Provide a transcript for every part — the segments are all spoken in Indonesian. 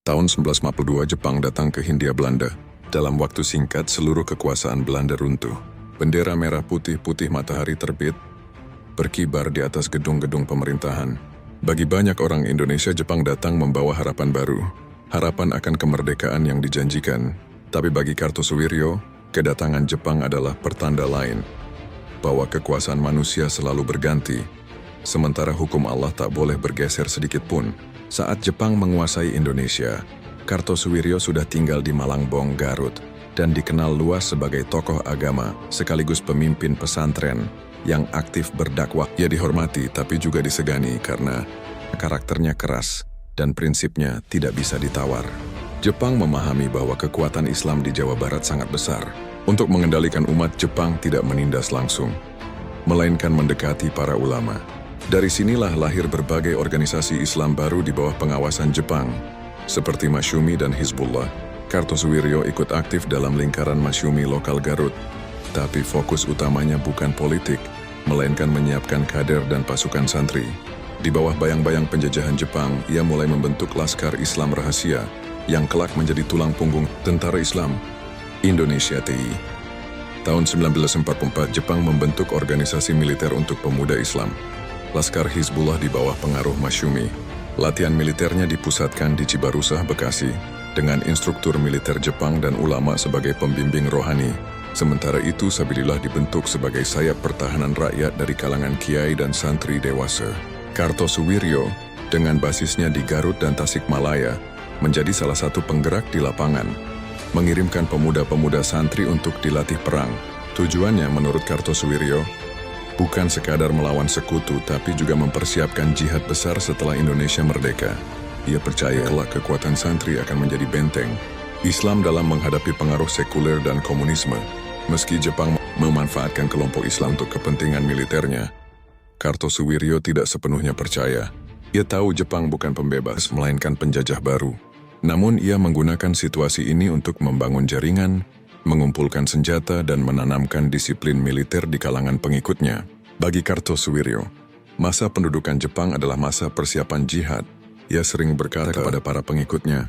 Tahun 1942 Jepang datang ke Hindia Belanda. Dalam waktu singkat seluruh kekuasaan Belanda runtuh. Bendera merah putih-putih matahari terbit, berkibar di atas gedung-gedung pemerintahan. Bagi banyak orang Indonesia, Jepang datang membawa harapan baru. Harapan akan kemerdekaan yang dijanjikan. Tapi bagi Kartosuwiryo, kedatangan Jepang adalah pertanda lain. Bahwa kekuasaan manusia selalu berganti. Sementara hukum Allah tak boleh bergeser sedikit pun. Saat Jepang menguasai Indonesia, Kartosuwiryo sudah tinggal di Malangbong, Garut, dan dikenal luas sebagai tokoh agama sekaligus pemimpin pesantren yang aktif berdakwah. Ia dihormati tapi juga disegani karena karakternya keras dan prinsipnya tidak bisa ditawar. Jepang memahami bahwa kekuatan Islam di Jawa Barat sangat besar. Untuk mengendalikan umat, Jepang tidak menindas langsung, melainkan mendekati para ulama. Dari sinilah lahir berbagai organisasi Islam baru di bawah pengawasan Jepang, seperti Masyumi dan Hizbullah. Kartosuwiryo ikut aktif dalam lingkaran Masyumi lokal Garut, tapi fokus utamanya bukan politik, melainkan menyiapkan kader dan pasukan santri. Di bawah bayang-bayang penjajahan Jepang, ia mulai membentuk Laskar Islam Rahasia, yang kelak menjadi tulang punggung Tentara Islam Indonesia (TI). Tahun 1944, Jepang membentuk organisasi militer untuk pemuda Islam, Laskar Hizbullah di bawah pengaruh Masyumi. Latihan militernya dipusatkan di Cibarusah, Bekasi, dengan instruktur militer Jepang dan ulama sebagai pembimbing rohani. Sementara itu, Sabilillah dibentuk sebagai sayap pertahanan rakyat dari kalangan kiai dan santri dewasa. Kartosuwiryo, dengan basisnya di Garut dan Tasikmalaya, menjadi salah satu penggerak di lapangan, mengirimkan pemuda-pemuda santri untuk dilatih perang. Tujuannya menurut Kartosuwiryo, bukan sekadar melawan sekutu, tapi juga mempersiapkan jihad besar setelah Indonesia merdeka. Ia percaya kelak kekuatan santri akan menjadi benteng Islam dalam menghadapi pengaruh sekuler dan komunisme. Meski Jepang memanfaatkan kelompok Islam untuk kepentingan militernya, Kartosuwiryo tidak sepenuhnya percaya. Ia tahu Jepang bukan pembebas, melainkan penjajah baru. Namun ia menggunakan situasi ini untuk membangun jaringan, mengumpulkan senjata, dan menanamkan disiplin militer di kalangan pengikutnya. Bagi Kartosuwiryo, masa pendudukan Jepang adalah masa persiapan jihad. Ia sering berkata kepada para pengikutnya,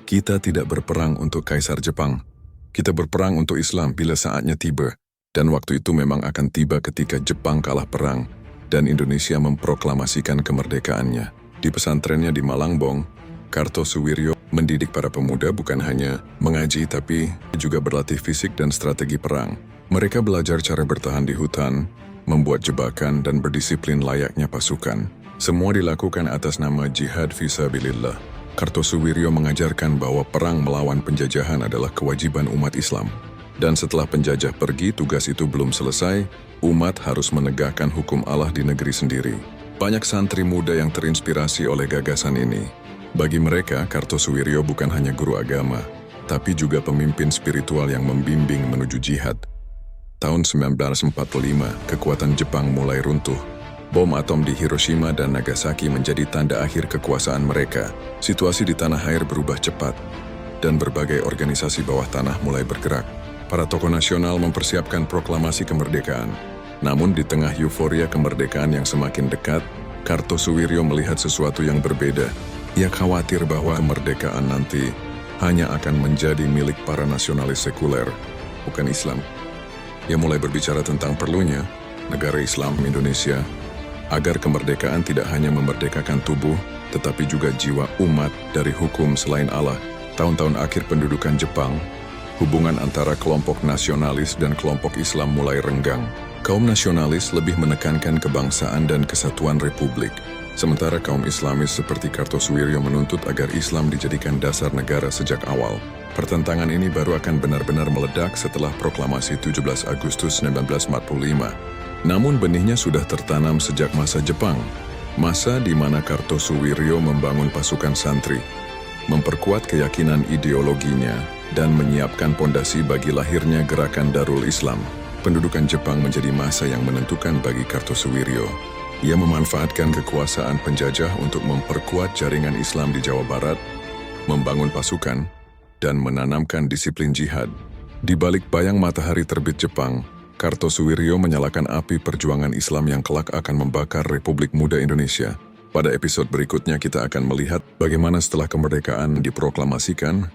"Kita tidak berperang untuk Kaisar Jepang. Kita berperang untuk Islam bila saatnya tiba." Dan waktu itu memang akan tiba ketika Jepang kalah perang dan Indonesia memproklamasikan kemerdekaannya. Di pesantrennya di Malangbong, Kartosuwiryo mendidik para pemuda bukan hanya mengaji tapi juga berlatih fisik dan strategi perang. Mereka belajar cara bertahan di hutan, membuat jebakan, dan berdisiplin layaknya pasukan. Semua dilakukan atas nama jihad fisabilillah. Kartosuwiryo mengajarkan bahwa perang melawan penjajahan adalah kewajiban umat Islam. Dan setelah penjajah pergi, tugas itu belum selesai, umat harus menegakkan hukum Allah di negeri sendiri. Banyak santri muda yang terinspirasi oleh gagasan ini. Bagi mereka, Kartosuwiryo bukan hanya guru agama, tapi juga pemimpin spiritual yang membimbing menuju jihad. Tahun 1945, kekuatan Jepang mulai runtuh. Bom atom di Hiroshima dan Nagasaki menjadi tanda akhir kekuasaan mereka. Situasi di tanah air berubah cepat, dan berbagai organisasi bawah tanah mulai bergerak. Para tokoh nasional mempersiapkan proklamasi kemerdekaan. Namun di tengah euforia kemerdekaan yang semakin dekat, Kartosuwiryo melihat sesuatu yang berbeda. Ia khawatir bahwa kemerdekaan nanti hanya akan menjadi milik para nasionalis sekuler, bukan Islam. Ia mulai berbicara tentang perlunya negara Islam Indonesia agar kemerdekaan tidak hanya memerdekakan tubuh, tetapi juga jiwa umat dari hukum selain Allah. Tahun-tahun akhir pendudukan Jepang, hubungan antara kelompok nasionalis dan kelompok Islam mulai renggang. Kaum nasionalis lebih menekankan kebangsaan dan kesatuan republik, sementara kaum Islamis seperti Kartosuwiryo menuntut agar Islam dijadikan dasar negara sejak awal. Pertentangan ini baru akan benar-benar meledak setelah proklamasi 17 Agustus 1945. Namun benihnya sudah tertanam sejak masa Jepang, masa di mana Kartosuwiryo membangun pasukan santri, memperkuat keyakinan ideologinya, dan menyiapkan pondasi bagi lahirnya gerakan Darul Islam. Pendudukan Jepang menjadi masa yang menentukan bagi Kartosuwiryo. Ia memanfaatkan kekuasaan penjajah untuk memperkuat jaringan Islam di Jawa Barat, membangun pasukan, dan menanamkan disiplin jihad. Di balik bayang matahari terbit Jepang, Kartosuwiryo menyalakan api perjuangan Islam yang kelak akan membakar Republik Muda Indonesia. Pada episode berikutnya kita akan melihat bagaimana setelah kemerdekaan diproklamasikan,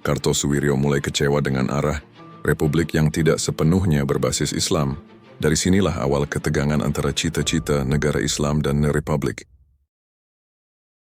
Kartosuwiryo mulai kecewa dengan arah republik yang tidak sepenuhnya berbasis Islam. Dari sinilah awal ketegangan antara cita-cita negara Islam dan republik.